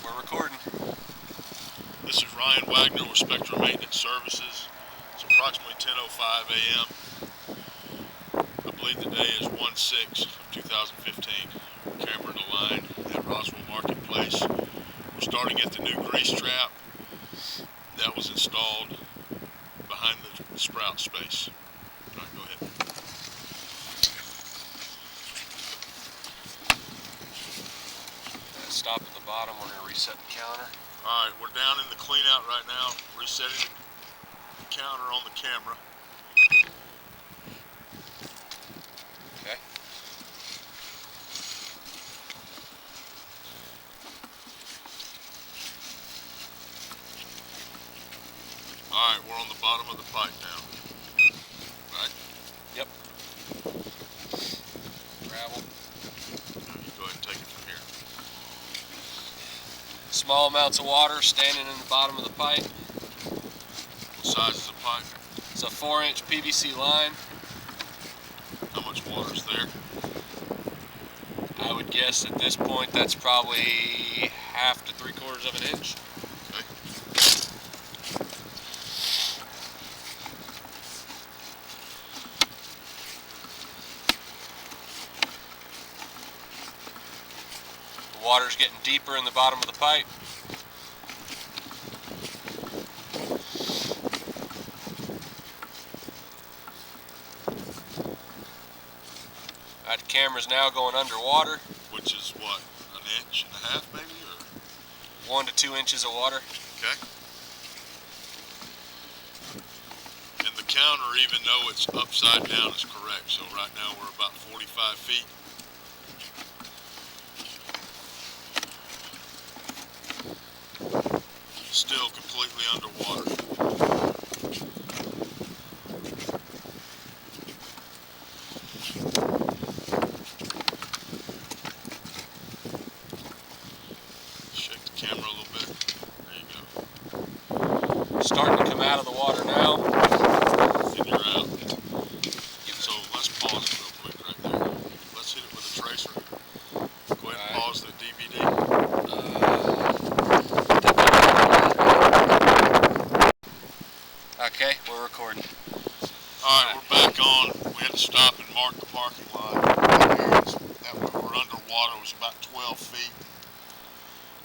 We're recording. This is Ryan Wagner with Spectrum Maintenance Services. It's approximately 10:05 a.m. I believe the day is 1/6/2015. Camera in the line at Roswell Marketplace. We're starting at the new grease trap that was installed behind the sprout space. All right, go ahead. Stop at the bottom. We're going to reset the counter. All right, we're down in the clean out right now, resetting the counter on the camera. Okay. All right, we're on the bottom of the pipe now. Right? Yep. Gravel. Now you go ahead and take it from here. Small amounts of water standing in the bottom of the pipe. What size is the pipe? It's a 4-inch PVC line. How much water's there? I would guess at this point that's probably 1/2 to 3/4 of an inch. Okay. The water's getting deeper in the bottom of the pipe. Alright, the camera's now going underwater. Which is what, 1.5 inches maybe, or? 1 to 2 inches of water. Okay. And the counter, even though it's upside down, is correct. So right now we're about 45 feet. Still completely underwater. Shake the camera a little bit. There you go. Starting to come out of the water now. And you're out. So let's pause it real quick right there. Let's hit it with a tracer. Go ahead and pause the DVD. Okay, we're recording. Alright, we're back on. We had to stop and mark the parking lot. That we were underwater was about 12 feet.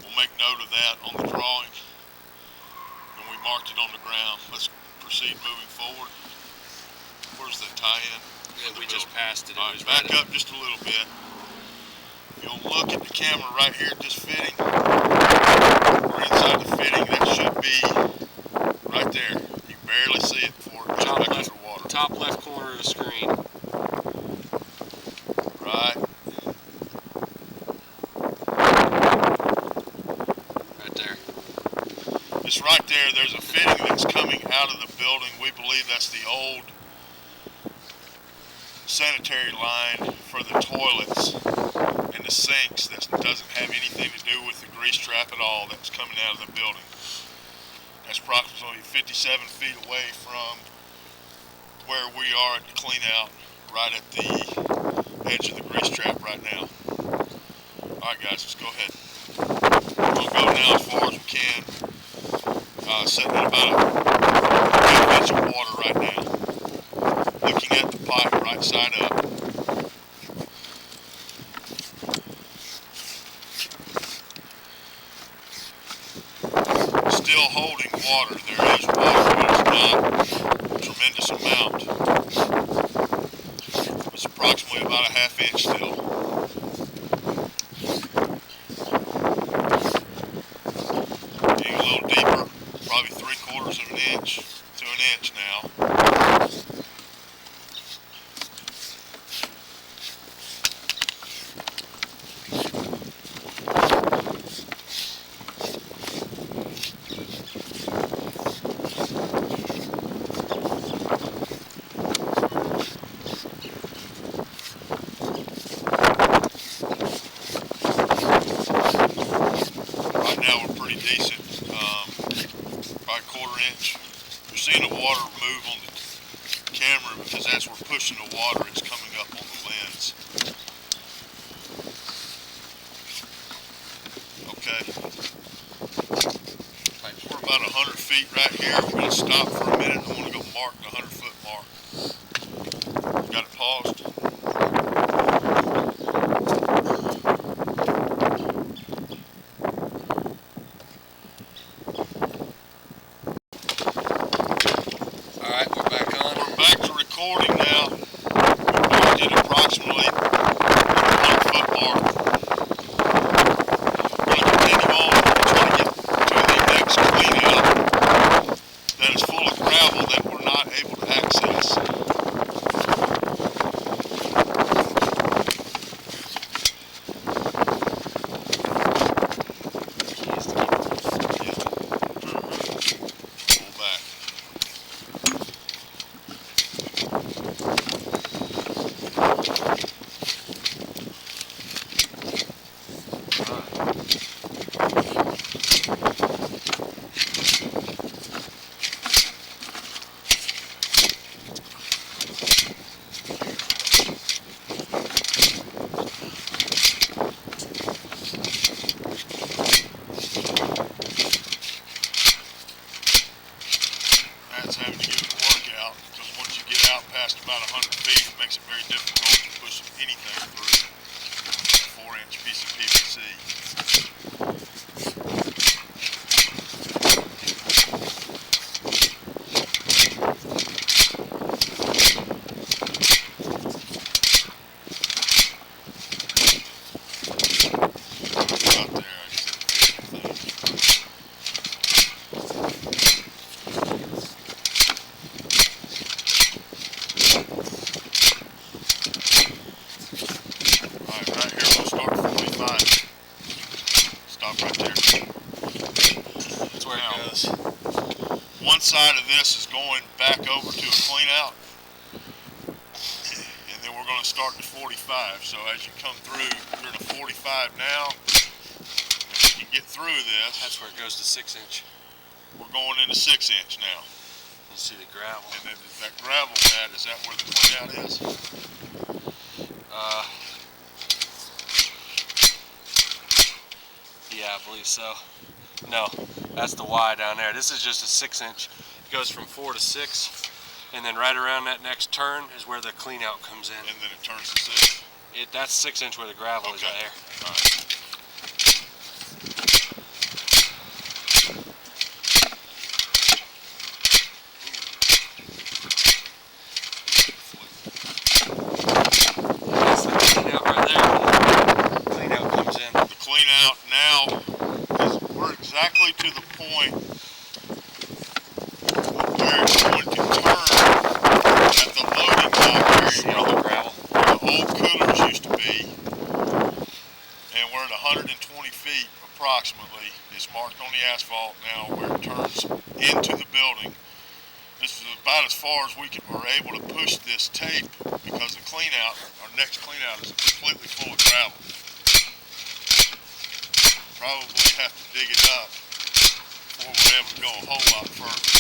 We'll make note of that on the drawing. And we marked it on the ground. Let's proceed moving forward. Where's the tie-in? Yeah, we just passed it. Alright, back up just a little bit. You'll look at the camera right here at this fitting. We're inside the fitting. That should be right there. You can barely see it before it goes back underwater. Top left corner of the screen. Right. Right there. It's right there. There's a fitting that's coming out of the building. We believe that's the old sanitary line for the toilets and the sinks that doesn't have anything to do with the grease trap at all that's coming out of the building. That's approximately 57 feet away from where we are at the clean out, right at the edge of the grease trap right now. Alright guys, let's go ahead. We'll go now as far as we can. Sitting at about a 1/2 inch of water right now. Looking at the pipe right side up. Still holding water. There is water, but it's not a tremendous amount. It's approximately about a 1/2 inch still. Getting a little deeper, probably 3/4 of an inch to an inch now. Right now we're pretty decent, probably 1/4 inch. You're seeing the water move on the camera because as we're pushing the water, it's coming up on the lens. Okay. feet right here. We're gonna stop for a minute. I wanna go mark the 100-foot mark. Got it paused? Alright, we're back on. We're back to recording now. We marked it approximately 100-foot mark. We're gonna continue on and try to get to the next clean out that is full of gravel that we're not able to access. Pull back. That's having to give it a workout, because once you get out past about 100 feet, it makes it very difficult to push anything through a 4-inch piece of PVC. Out there, I just didn't feel anything. Alright, right here we'll start 45. Stop right there. That's where Now, it goes. one side of this is going back over to a clean out, and then we're going to start to 45. So as you come through, you're in a 45 now. If we can get through this, That's where it goes to 6-inch. we're going into 6-inch now. You see the gravel. And then that gravel pad, is that where the clean out is? Yeah, I believe so. No, that's the Y down there. This is just a 6-inch. It goes from 4 to 6, and then right around that next turn is where the clean out comes in. And then it turns to 6. That's 6-inch where the gravel is Okay. right there. Alright. That's the clean out right there. Clean out comes in. The clean out now is we're exactly to the point where it's going to turn at the loading dock See area all where the gravel? the old coolers used to be, and we're at 120 feet approximately. It's marked on the asphalt now where it turns into the building. This is about as far as we are able to push this tape, because the clean out, our next clean out, is completely full of gravel. Probably have to dig it up before we're able to go a whole lot further.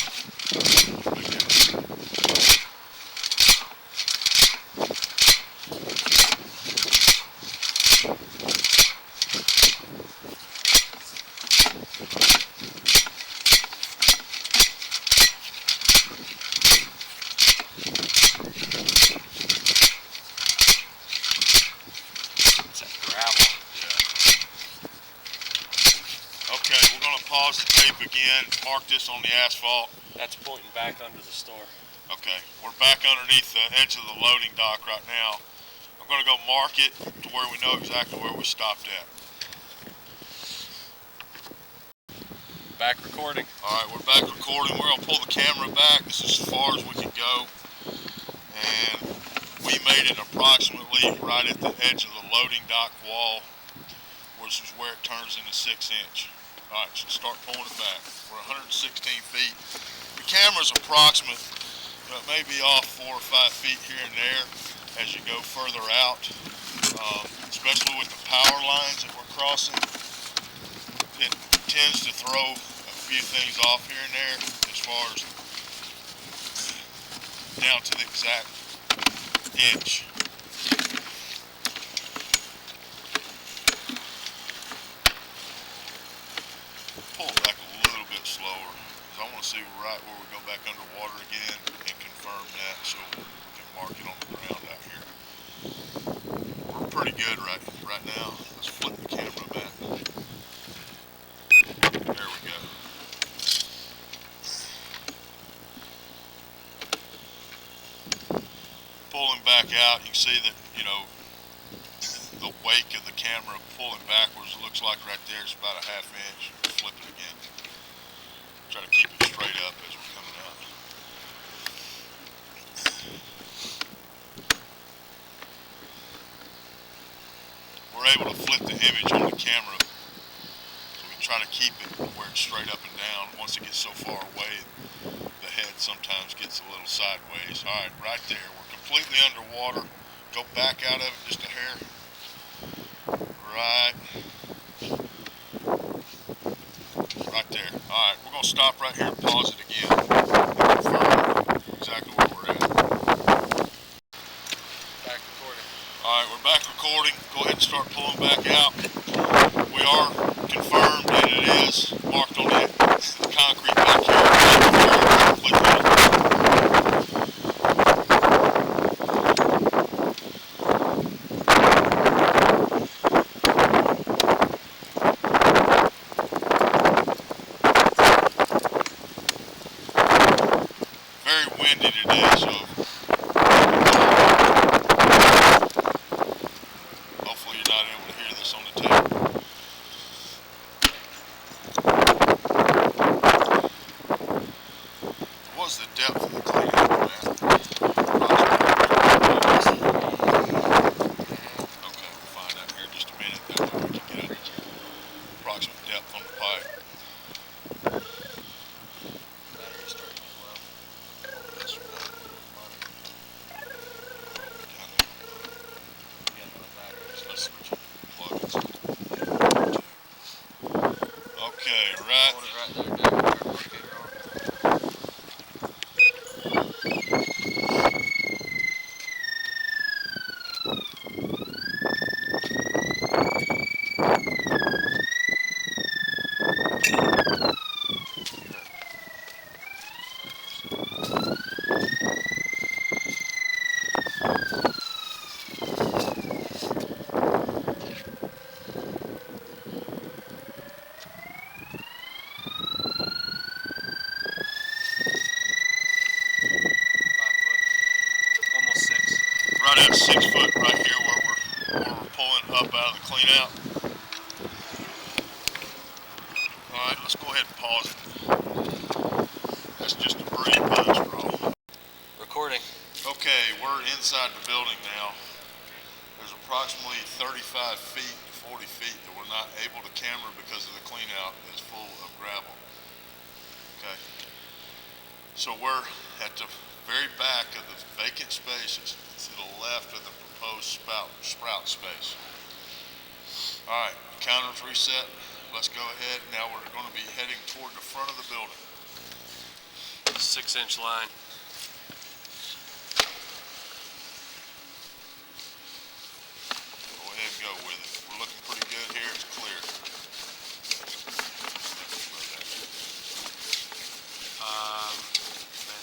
It's that gravel. Okay, we're going to pause the tape again, mark this on the asphalt. That's pointing back under the store. Okay, we're back underneath the edge of the loading dock right now. I'm going to go mark it to where we know exactly where we stopped at. Back recording. Alright, we're back recording. We're going to pull the camera back. This is as far as we can go. And we made it approximately right at the edge of the loading dock wall, which is where it turns into 6-inch. Alright, so start pulling it back. We're 116 feet. The camera's approximate, but it may be off 4 or 5 feet here and there as you go further out. Especially with the power lines that we're crossing, it tends to throw a few things off here and there as far as down to the exact inch. Pull it back a little bit slower. because I want to see right where we go back underwater again and confirm that so we can mark it on the ground out here. We're pretty good right now. Let's flip the camera back. There we go. Pulling back out, you can see that, you know, the wake of the camera pulling backwards, it looks like right there is about a half inch. Flip it again. Try to keep it straight up as we're coming out. We're able to flip the image on the camera, so we try to keep it where it's straight up and down. Once it gets so far away, the head sometimes gets a little sideways. Alright, right there. We're completely underwater. Go back out of it just a hair. Right there. Alright, we're going to stop right here and pause it again and confirm exactly where we're at. Back recording. Alright, we're back recording. Go ahead and start pulling back out. We are confirmed that it is marked on the concrete back here. Very windy today, so hopefully you're not able to hear this on the tape. What's the depth of the cleanup, man? Okay, we'll find out here in just a minute. That way we can get an approximate depth on the pipe. Battery's starting to get low. This one. Yeah, no batteries. Let's switch it. Plug it. Okay, right. Hold it right there, Derek. Okay, wrong. Almost 6. Right at 6 foot right here where we're pulling up out of the clean out. Alright, let's go ahead and pause it. That's just a pretty buzz roll. Recording. Okay, we're inside the building now. There's approximately 35 feet to 40 feet that we're not able to camera because of the clean out that's full of gravel. Okay. So we're at the very back of the vacant spaces to the left of the proposed sprout space. Alright, counter's reset. Let's go ahead. Now we're going to be heading toward the front of the building. 6-inch line. Go ahead and go with it. We're looking pretty good here. It's clear.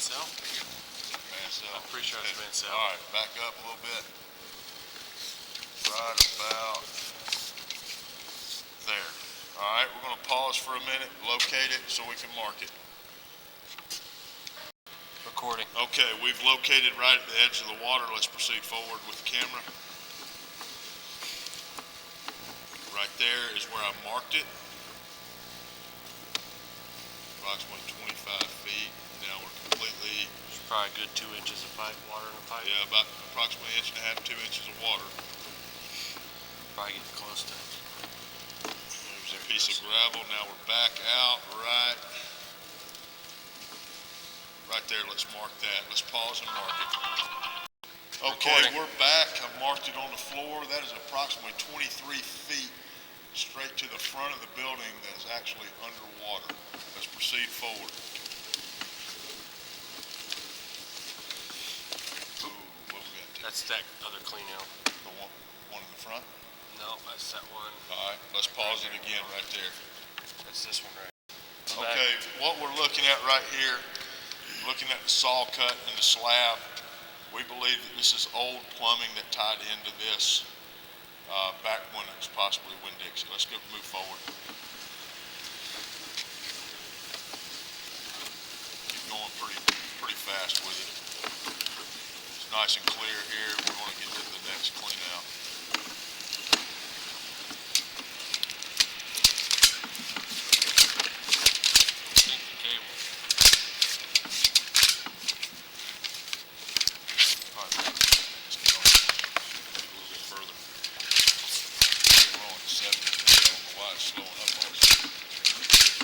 Mansell? Mansell. I'm pretty sure it's Mansell. Alright, back up a little bit. Right about there. Alright, we're going to pause for a minute, locate it so we can mark it. Recording. Okay, we've located right at the edge of the water. Let's proceed forward with the camera. Right there is where I marked it. Approximately 25 feet. Now we're completely, There's probably a good 2 inches of pipe, water in the pipe. yeah, about approximately 1.5 to 2 inches of water. Probably getting close to it. There's a piece of gravel. Now we're back out right there. Let's mark that. Let's pause and mark it. Okay, Recording. we're back. I marked it on the floor. That is approximately 23 feet straight to the front of the building that is actually underwater. Let's proceed forward. Ooh, what we got there? That's that other clean out. The one in the front? No, that's that one. All right, let's pause it again right there. That's this one right. Okay, what we're looking at right here, looking at the saw cut and the slab, we believe that this is old plumbing that tied into this back when it was possibly Winn-Dixie. Let's go move forward. Keep going pretty fast with it. It's nice and clear here. We want to get to the next clean out.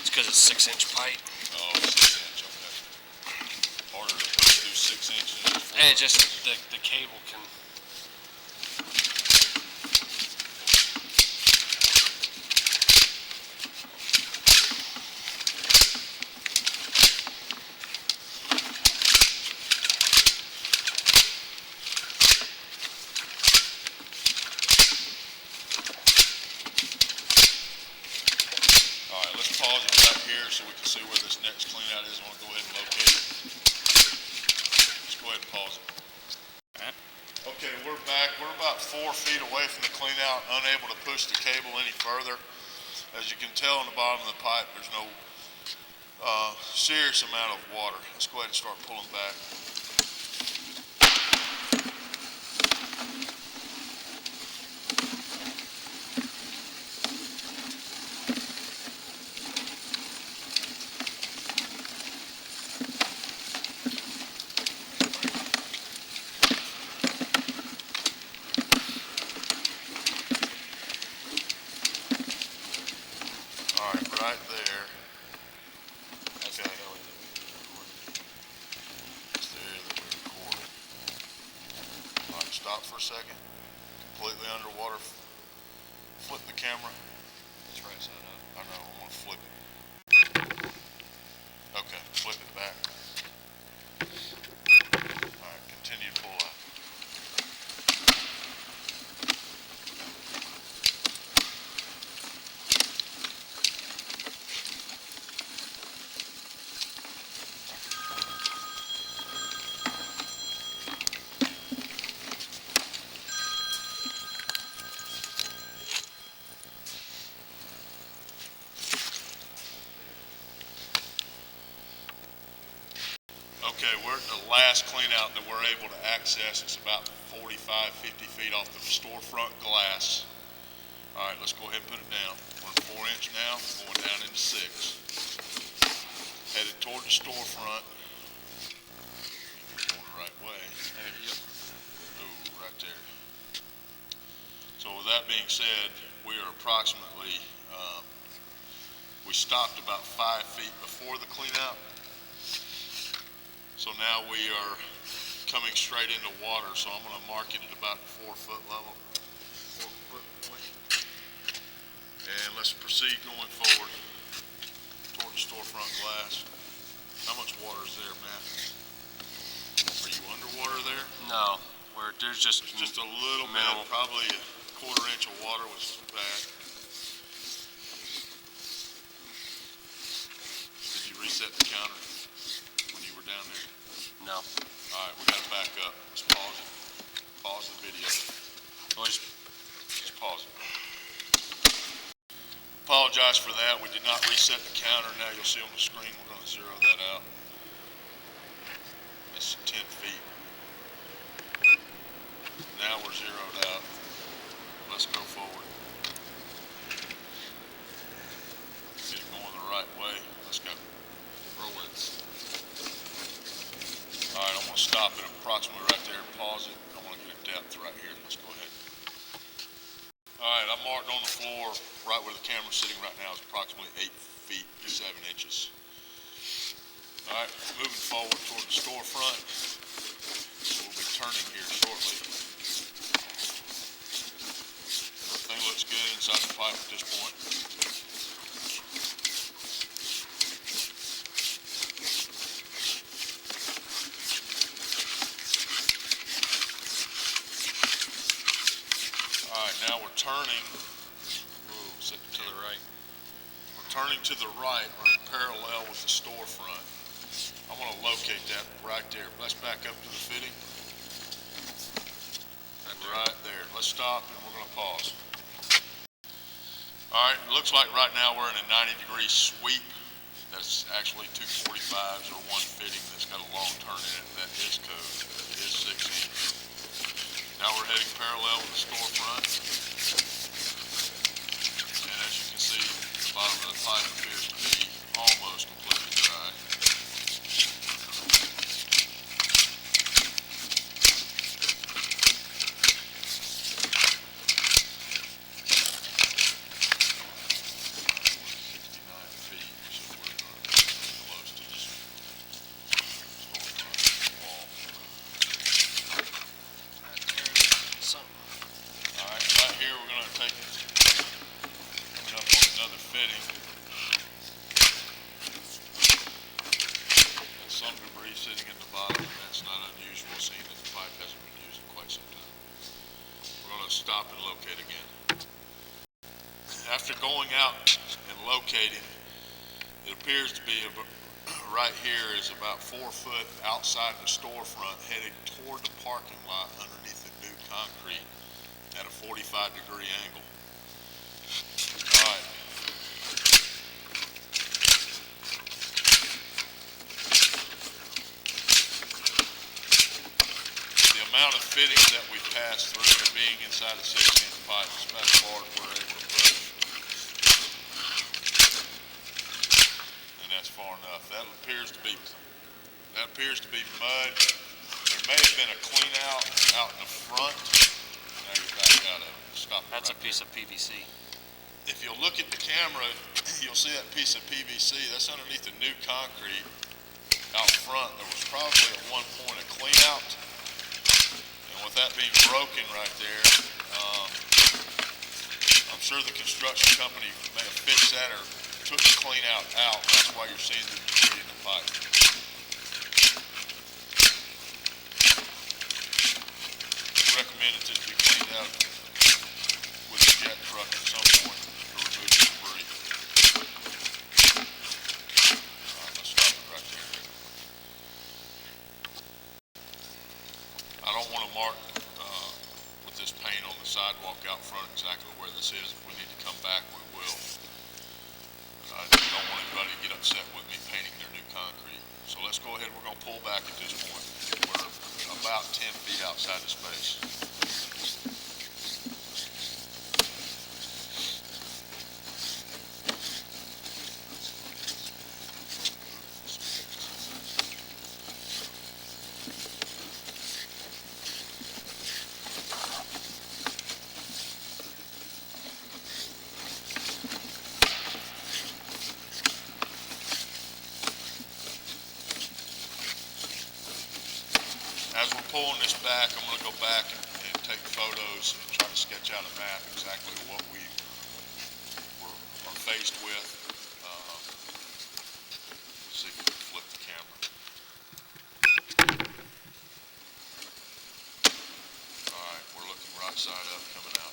Because it's 6-inch pipe. Oh, 6 inch, okay. Harder to push through 6 inches. And it just, the cable can. Alright, let's pause it right here so we can see where this next clean out is. I want to go ahead and locate it. Let's go ahead and pause it. Okay, we're back. We're about 4 feet away from the clean out, unable to push the cable any further. As you can tell on the bottom of the pipe, there's no serious amount of water. Let's go ahead and start pulling back. Alright, right there. That's Okay. the area that we recorded. It's the area that we recorded. Alright, stop for a second. Completely underwater. Flip the camera. It's right side up. I know, I want to flip it. Okay, flip it back. Alright, continue to pull out. Okay, we're at the last clean out that we're able to access. It's about 45, 50 feet off the storefront glass. All right, let's go ahead and put it down. We're at 4 inch now, going down into 6. Headed toward the storefront. Going the right way. There you go. Ooh, right there. So with that being said, we are approximately, we stopped about 5 feet before the clean out. So now we are coming straight into water, so I'm gonna mark it at about 4 foot level. 4 foot point. And let's proceed going forward toward the storefront glass. How much water is there, Matt? Are you underwater there? No, there's just It's just a little minimal. bit, probably a 1/4 inch of water, which is bad. Did you reset the counter when you were down there? No. All right, we gotta back up. Let's pause it. Pause the video. Well, just Pause it. Apologize for that. We did not reset the counter. Now you'll see on the screen we're going to zero that out. That's 10 feet. Now we're zeroed out. Let's go forward. Get it going the right way. Let's go. roll it. All right, I'm going to stop it approximately right there and pause it. I want to get a depth right here. Let's go ahead. All right, I marked on the floor right where the camera's sitting right now is approximately 8 feet to 7 inches. All right, moving forward toward the storefront. We'll be turning here shortly. Everything looks good inside the pipe at this point. All right, now we're turning. Ooh, set to the right. We're turning to the right, running parallel with the storefront. I want to locate that right there. Let's back up to the fitting. Right there. Let's stop and we're going to pause. All right, it looks like right now we're in a 90-degree sweep. That's actually 245s or one fitting that's got a long turn in it. That is code. It is 6 inches. Now we're heading parallel with the storefront. And as you can see, the bottom of the pipe appears to be almost completely dry. Some debris sitting at the bottom. That's not unusual, seeing that the pipe hasn't been used in quite some time. We're going to stop and locate again. After going out and locating, it appears to be right here is about 4 foot outside the storefront, heading toward the parking lot underneath the new concrete at a 45-degree angle. All right. The amount of fittings that we passed through and being inside a 6-inch pipe is about as far as we're able to push. And that's far enough. That appears to be mud. There may have been a clean out in the front. Now you're back out of it. Stop. That's right a piece there. of PVC. If you'll look at the camera, you'll see that piece of PVC. That's underneath the new concrete out front. There was probably at one point a clean out. And with that being broken right there, I'm sure the construction company may have fixed that or took the clean out. That's why you're seeing the debris in the pipe. Recommend that this be cleaned out with a jet truck at some point to remove the debris. All right, let's stop it right there. I don't want to mark with this paint on the sidewalk out front exactly where this is. If we need to come back, we will. But I don't want anybody to get upset with me painting their new concrete. So let's go ahead. We're going to pull back at this point. We're about 10 feet outside the space. As we're pulling this back, I'm going to go back and take photos and try to sketch out a map exactly what we are faced with. Let's see if we can flip the camera. All right, we're looking right side up coming out.